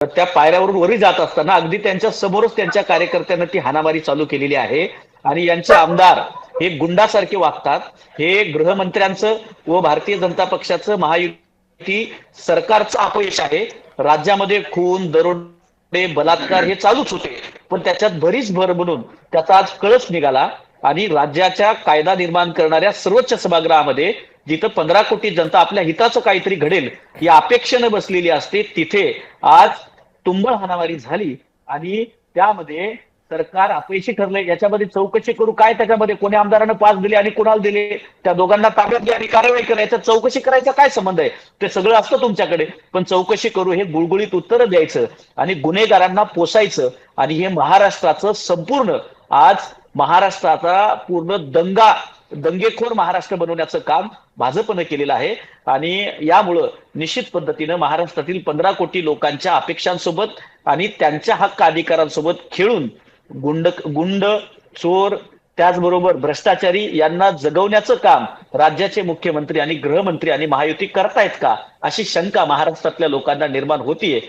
त्या पायऱ्यावरून वरी जात असताना अगदी त्यांच्या समोरच त्यांच्या कार्यकर्त्यांना ती हाणामारी चालू केलेली आहे आणि यांचे आमदार हे गुंडासारखे वागतात। हे गृहमंत्र्यांचं व भारतीय जनता पक्षाचं महायुती सरकारचं अपयश आहे। राज्यामध्ये खून, दरोडे, बलात्कार हे चालूच होते, पण त्याच्यात भरीच भर म्हणून त्याचा आज कळस निघाला आणि राज्याच्या कायदा निर्माण करणाऱ्या सर्वोच्च सभागृहामध्ये जिथं 15 कोटी जनता आपल्या हिताचं काहीतरी घडेल या अपेक्षेनं बसलेली असते, तिथे आज तुंबळ हाणामारी झाली आणि त्यामध्ये सरकार अपयशी ठरले। याच्यामध्ये चौकशी करू काय, त्याच्यामध्ये कोणी आमदारांना पास दिले आणि कोणाला दिले, त्या दोघांना ताब्यात घ्या आणि कारवाई करायचं, चौकशी करायचा काय संबंध आहे? ते सगळं असतं तुमच्याकडे, पण चौकशी करू हे गुळगुळीत उत्तर द्यायचं आणि गुन्हेगारांना पोसायचं आणि हे महाराष्ट्राचं संपूर्ण आज महाराष्ट्राचा पूर्ण दंगेखोर महाराष्ट्र बनवण्याचं काम भाजपनं केलेलं आहे आणि यामुळं निश्चित पद्धतीनं महाराष्ट्रातील 15 कोटी लोकांच्या अपेक्षांसोबत आणि त्यांच्या हक्क अधिकारांसोबत खेळून गुंड, चोर, त्याचबरोबर भ्रष्टाचारी यांना जगवण्याचं काम राज्याचे मुख्यमंत्री आणि गृहमंत्री आणि महायुती करतायत का, अशी शंका महाराष्ट्रातल्या लोकांना निर्माण होतीये।